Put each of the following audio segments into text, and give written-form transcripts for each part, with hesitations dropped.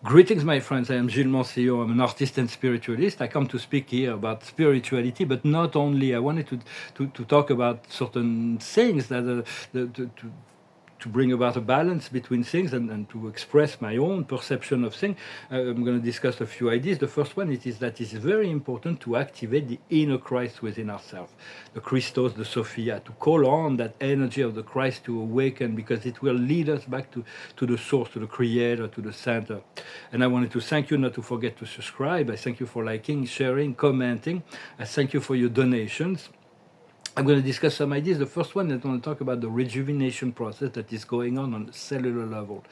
Greetings, my friends. I am Gilles Monsio. I'm an artist and spiritualist. I come to speak here about spirituality, but not only. I wanted to talk about certain things that to bring about a balance between things and to express my own perception of things. I'm going to discuss a few ideas. The first one is that it's very important to activate the inner Christ within ourselves, the Christos, the Sophia, to call on that energy of the Christ to awaken, because it will lead us back to the source, to the creator, to the center. And I wanted to thank you, not to forget to subscribe. I thank you for liking, sharing, commenting. I thank you for your donations. I'm going to discuss some ideas. The first one, I want to talk about the rejuvenation process that is going on the cellular level.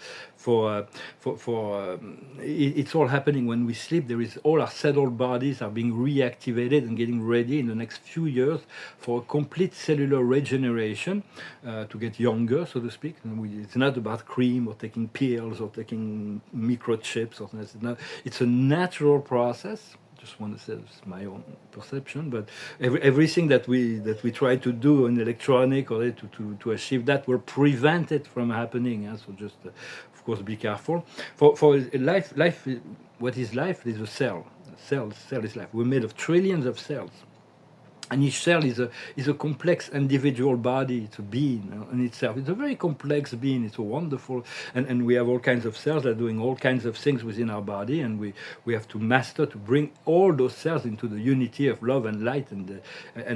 It's all happening when we sleep. There is all our settled bodies are being reactivated and getting ready in the next few years for a complete cellular regeneration, to get younger, so to speak. It's not about cream or taking pills or taking microchips or something. It's a natural process. Just want to say it's my own perception, but everything that we try to do in electronic or to achieve that will prevent it from happening. So just of course be careful. For life, what is life is a cell. Cell is life. We're made of trillions of cells. And each cell is a complex individual body. It's a being in itself. It's a very complex being. It's a wonderful, and we have all kinds of cells that are doing all kinds of things within our body, and we have to master to bring all those cells into the unity of love and light and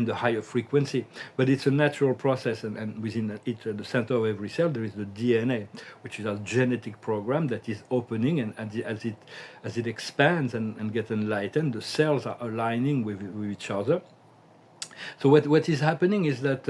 the higher frequency. But it's a natural process, and within it, at the center of every cell, there is the DNA, which is our genetic program that is opening, and as it expands and gets enlightened, the cells are aligning with each other. So what is happening is that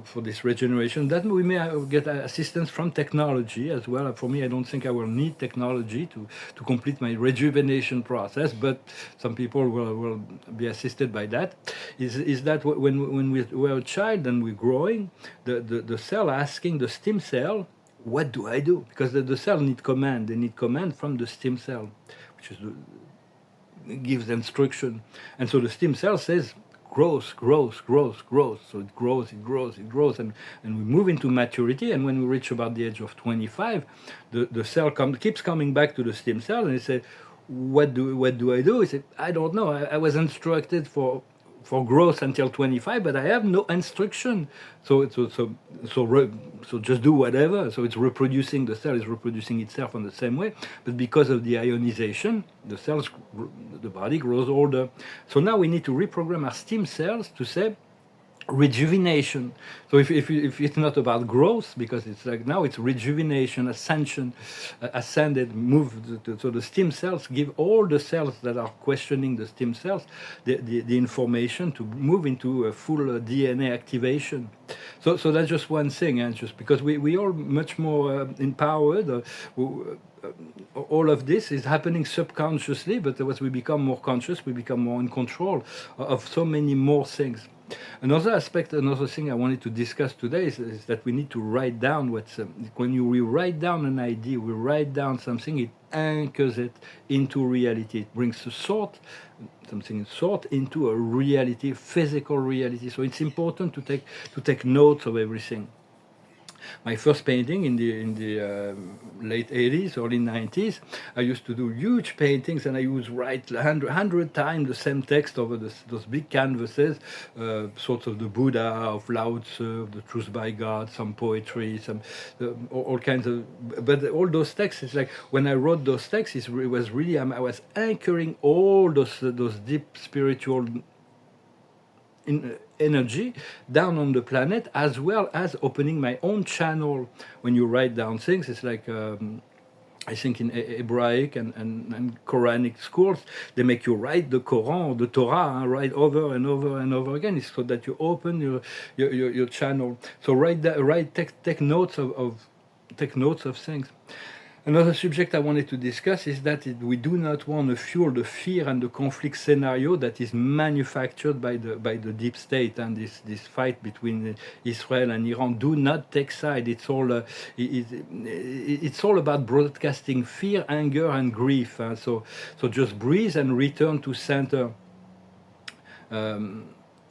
for this regeneration, that we may get assistance from technology as well. For me, I don't think I will need technology to complete my rejuvenation process, but some people will be assisted by that. Is that when we're a child and we're growing, the cell asking the stem cell, what do I do? Because the cell need command. They need command from the stem cell, which is gives instruction. And so the stem cell says, growth. So it grows, and we move into maturity. And when we reach about the age of 25, the cell keeps coming back to the stem cell, and it says, what do I do? He said, I don't know. I was instructed for growth until 25, but I have no instruction. So just do whatever. So it's reproducing. The cell is reproducing itself in the same way, but because of the ionization, the body grows older. So now we need to reprogram our stem cells to say rejuvenation. So if it's not about growth, because it's like now it's rejuvenation, ascension, ascended, so the stem cells give all the cells that are questioning the stem cells the information to move into a full DNA activation. So that's just one thing, and just because we are much more empowered. All of this is happening subconsciously, but as we become more conscious, we become more in control of so many more things. Another thing I wanted to discuss today is that we need to write down when we write down an idea, we write down something, it anchors it into reality. It brings something into a reality, physical reality. So it's important to take notes of everything. My first painting in the late 80s, early 90s, I used to do huge paintings, and I used write 100 times the same text over those big canvases, sorts of the Buddha, of Lao Tzu, of the Truth by God, some poetry, all kinds of. But all those texts, it's like when I wrote those texts, it was really I was anchoring all those deep spiritual energy down on the planet, as well as opening my own channel. When you write down things, it's like I think in Hebraic and Quranic schools, they make you write the Quran or the Torah, write over and over and over again. It's so that you open your channel. So take notes of things. Another subject I wanted to discuss is that we do not want to fuel the fear and the conflict scenario that is manufactured by the deep state, and this fight between Israel and Iran. Do not take side. It's all about broadcasting fear, anger, and grief. So just breathe and return to center.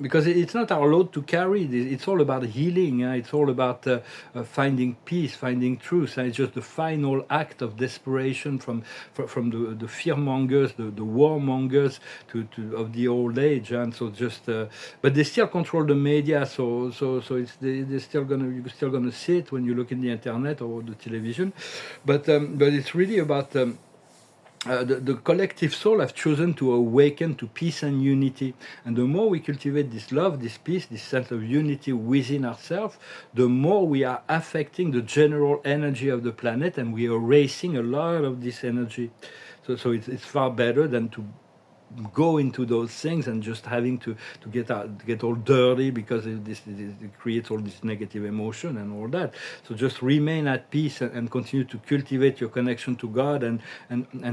because it's not our load to carry. It's all about healing. It's all about finding peace, finding truth. And it's just the final act of desperation from the fear mongers, the war mongers of the old age. And so just, but they still control the media. So it's they're still gonna you're still gonna see it when you look in the internet or the television. But it's really about. The collective soul have chosen to awaken to peace and unity. And the more we cultivate this love, this peace, this sense of unity within ourselves, the more we are affecting the general energy of the planet, and we are erasing a lot of this energy. So it's far better than to go into those things and just having to get all dirty because it creates all this negative emotion and all that. So just remain at peace and continue to cultivate your connection to God and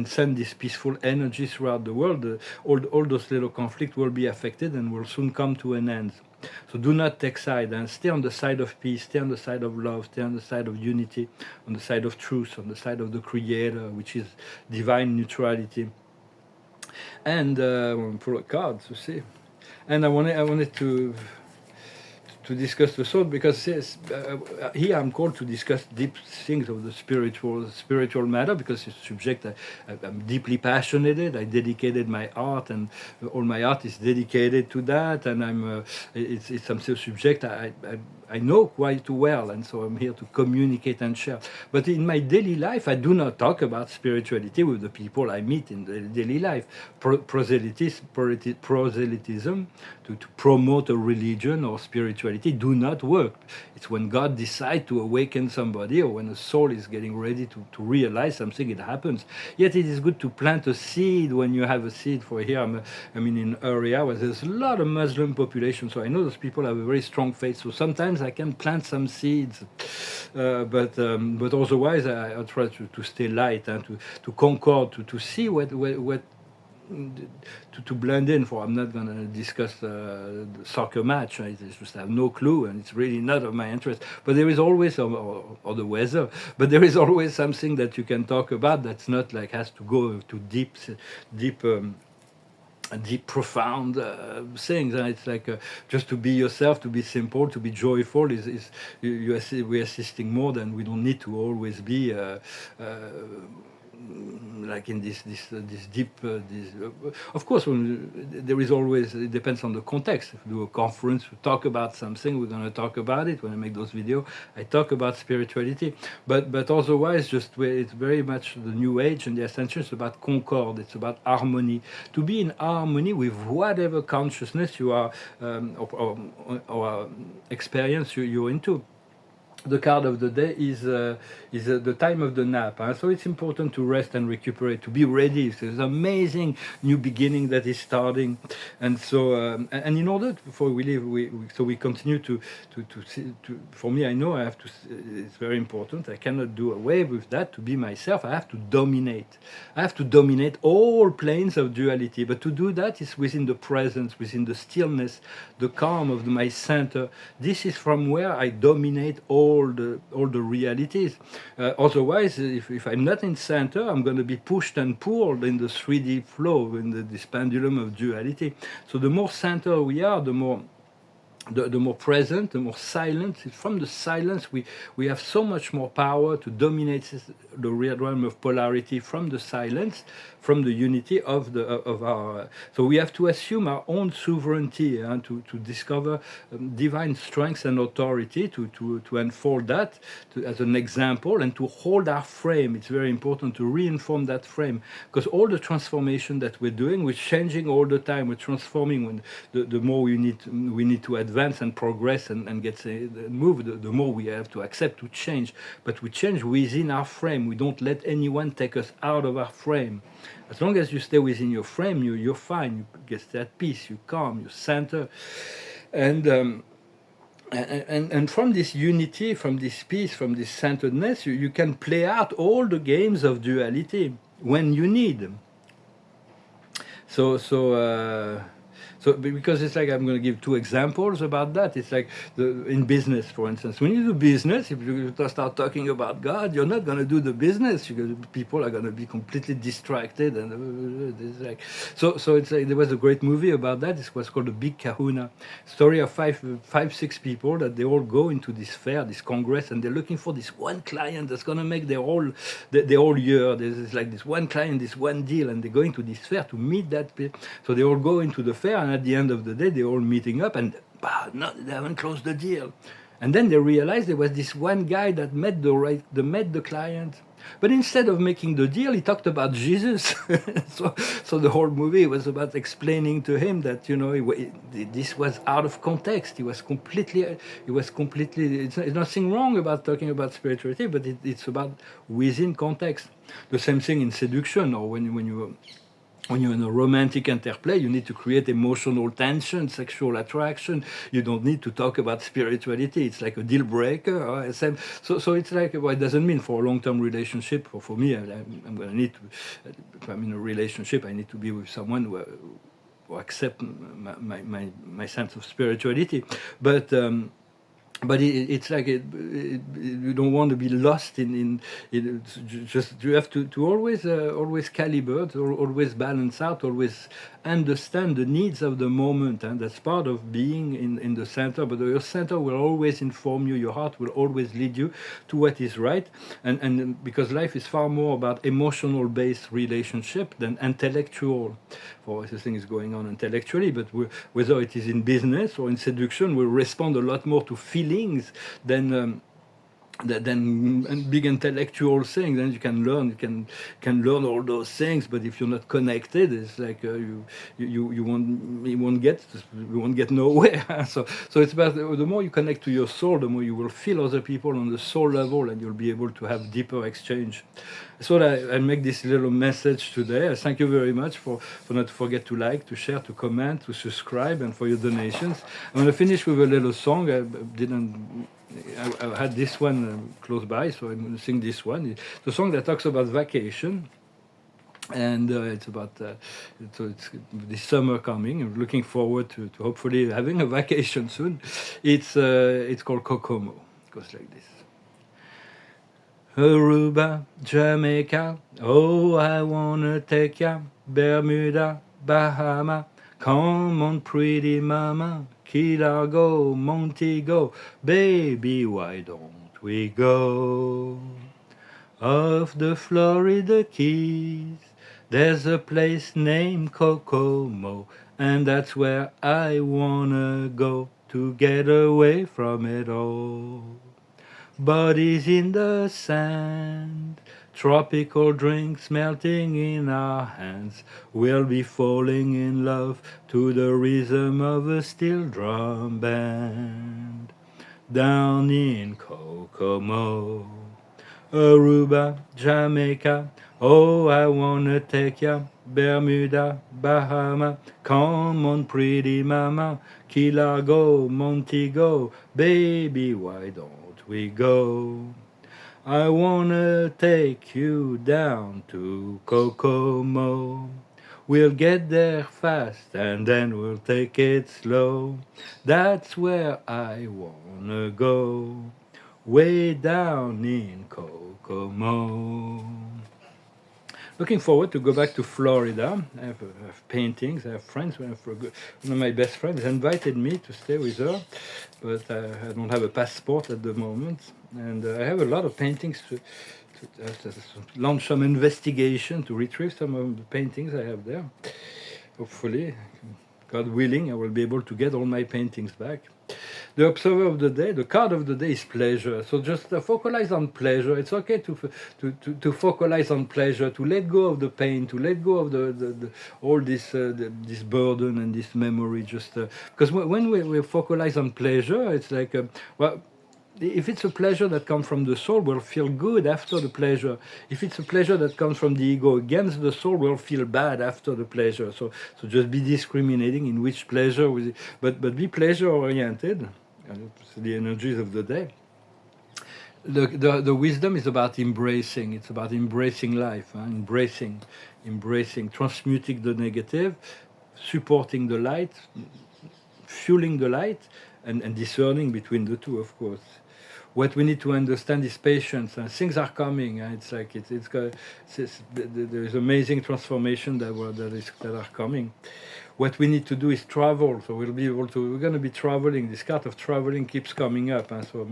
send this peaceful energy throughout the world. All those little conflicts will be affected and will soon come to an end. So do not take side and stay on the side of peace, stay on the side of love, stay on the side of unity, on the side of truth, on the side of the Creator, which is divine neutrality. And pull a card to see. And I wanted to discuss the soul because yes, here I'm called to discuss deep things of the spiritual matter because it's a subject I'm deeply passionate in. I dedicated my art, and all my art is dedicated to that. And it's some subject I know quite well, and so I'm here to communicate and share. But in my daily life, I do not talk about spirituality with the people I meet in the daily life. Proselytism, to promote a religion or spirituality, do not work. It's when God decides to awaken somebody, or when a soul is getting ready to realize something, it happens. Yet it is good to plant a seed when you have a seed. For here, in an area where there's a lot of Muslim population, so I know those people have a very strong faith. So sometimes I can plant some seeds, but otherwise I try to stay light and to concord, to see what to blend in. For I'm not going to discuss the soccer match. I just have no clue, and it's really not of my interest. But there is always, or the weather, but there is always something that you can talk about that's not like has to go to deep profound things. And it's like just to be yourself, to be simple, to be joyful is we're assisting more than we don't need to always be like in this deep of course there is always, it depends on the context. If we do a conference, we talk about something, we're going to talk about it. When I make those videos, I talk about spirituality, but otherwise just it's very much the new age, and the ascension is about concord, it's about harmony, to be in harmony with whatever consciousness you are or experience you're into. The card of the day is the time of the nap. So it's important to rest and recuperate, to be ready. So it's an amazing new beginning that is starting. And so, and in order, before we leave, we continue to for me, I know I have to, it's very important. I cannot do away with that. To be myself, I have to dominate. I have to dominate all planes of duality. But to do that is within the presence, within the stillness, the calm of my center. This is from where I dominate all the realities. Otherwise, if I'm not in center, I'm going to be pushed and pulled in the 3D flow, in this pendulum of duality. So the more center we are, the more present, the more silent. From the silence, we have so much more power to dominate the real realm of polarity from the silence, from the unity of our. So we have to assume our own sovereignty and to discover divine strength and authority, to unfold that as an example, and to hold our frame. It's very important to reinform that frame, because all the transformation that we're doing, we're changing all the time. We're transforming. When the more we need to advance and progress and get move, the more we have to accept to change. But we change within our frame. We don't let anyone take us out of our frame. As long as you stay within your frame, you're fine. You get that peace, you calm, you center, and from this unity, from this peace, from this centeredness, you can play out all the games of duality when you need. So So because it's like, I'm going to give two examples about that. It's like in business, for instance, when you do business, if you start talking about God, you're not going to do the business, because people are going to be completely distracted, and it's like, so it's like, there was a great movie about that. It was called The Big Kahuna, story of six people that they all go into this fair, this congress, and they're looking for this one client that's going to make their whole year. There's like this one client, this one deal, and they go into this fair to meet that. So they all go into the fair, and at the end of the day, they're all meeting up, and no, they haven't closed the deal. And then they realized there was this one guy that met the client. But instead of making the deal, he talked about Jesus. so the whole movie was about explaining to him that, this was out of context. He was completely. It's nothing wrong about talking about spirituality, but it's about within context. The same thing in seduction, or when you're in a romantic interplay, you need to create emotional tension, sexual attraction. You don't need to talk about spirituality. It's like a deal breaker. So it's like, well, it doesn't mean for a long-term relationship. For me, I'm going to need to, if I'm in a relationship, I need to be with someone who accept my sense of spirituality. But it's like you don't want to be lost in just, you have to always calibrate, always balance out, always understand the needs of the moment, and that's part of being in the center. But your center will always inform you, your heart will always lead you to what is right, and because life is far more about emotional based relationship than intellectual. For this thing is going on intellectually, but whether it is in business or in seduction, we'll respond a lot more to feelings than big intellectual things. Then you can learn all those things, but if you're not connected, it's like you won't get nowhere. so it's about, the more you connect to your soul, the more you will feel other people on the soul level, and you'll be able to have deeper exchange. So I make this little message today. I thank you very much for not forget to like, to share, to comment, to subscribe, and for your donations. I'm going to finish with a little song. I had this one close by, so I'm going to sing this one. It's a song that talks about vacation, and it's about it's this summer coming. I'm looking forward to hopefully having a vacation soon. It's called Kokomo. It goes like this. Aruba, Jamaica, oh, I wanna take ya. Bermuda, Bahama, come on, pretty mama. Key Largo, Montego, baby, why don't we go? Off the Florida Keys, there's a place named Kokomo, and that's where I wanna go to get away from it all. Bodies in the sand, tropical drinks melting in our hands. We'll be falling in love to the rhythm of a steel drum band. Down in Kokomo, Aruba, Jamaica, oh, I wanna take ya. Bermuda, Bahama, come on, pretty mama. Key Largo, Montego, baby, why don't we go? I wanna take you down to Kokomo. We'll get there fast and then we'll take it slow. That's where I wanna go, way down in Kokomo. Looking forward to go back to Florida. I have paintings. I have friends. One of my best friends invited me to stay with her, but I don't have a passport at the moment. And I have a lot of paintings to launch some investigation to retrieve some of the paintings I have there. Hopefully, God willing, I will be able to get all my paintings back. The observer of the day, the card of the day is pleasure. So just focalize on pleasure. It's okay to focalize on pleasure, to let go of the pain, to let go of the all this this burden and this memory. Just because when we focalize on pleasure, it's like well. If it's a pleasure that comes from the soul, we'll feel good after the pleasure. If it's a pleasure that comes from the ego against the soul, we'll feel bad after the pleasure. So just be discriminating in which pleasure, but be pleasure oriented. The energies of the day. The wisdom is about embracing. It's about embracing life, embracing, transmuting the negative, supporting the light, fueling the light, and discerning between the two, of course. What we need to understand is patience, and things are coming. It's like there is amazing transformation that are coming. What we need to do is travel, so we'll be able to. We're going to be traveling. This card of traveling keeps coming up, and so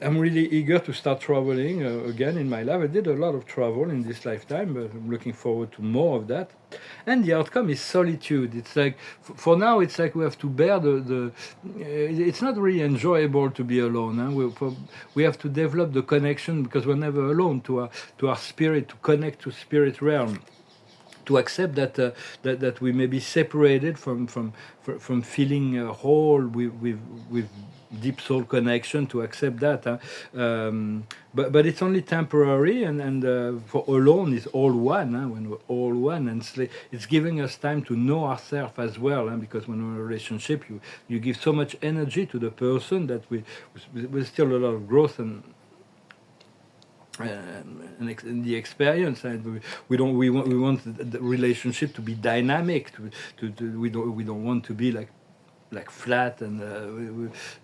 I'm really eager to start traveling again in my life. I did a lot of travel in this lifetime, but I'm looking forward to more of that. And the outcome is solitude. It's like, for now, it's like we have to bear it's not really enjoyable to be alone. We have to develop the connection, because we're never alone, to our spirit, to connect to spirit realm, to accept that we may be separated from feeling whole with deep soul connection, to accept that. But it's only temporary, and for alone is all one. When we're all one, and it's giving us time to know ourselves as well. Because when we're in a relationship, you give so much energy to the person that we're still a lot of growth and the experience, and we want the relationship to be dynamic. We don't want to be like flat and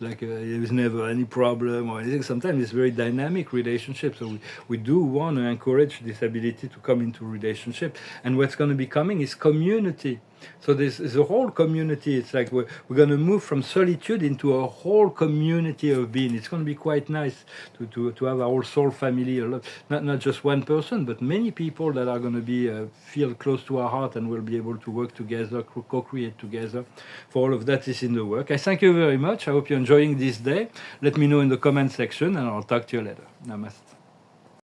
there's never any problem or anything. Sometimes it's very dynamic relationship, so we do want to encourage this ability to come into relationship. And what's going to be coming is community. So there's a whole community. It's like we're going to move from solitude into a whole community of being. It's going to be quite nice to have our whole soul family, not just one person, but many people that are going to be feel close to our heart, and we'll be able to work together, co-create together. For all of that is in the work. I thank you very much. I hope you're enjoying this day. Let me know in the comment section, and I'll talk to you later. Namaste.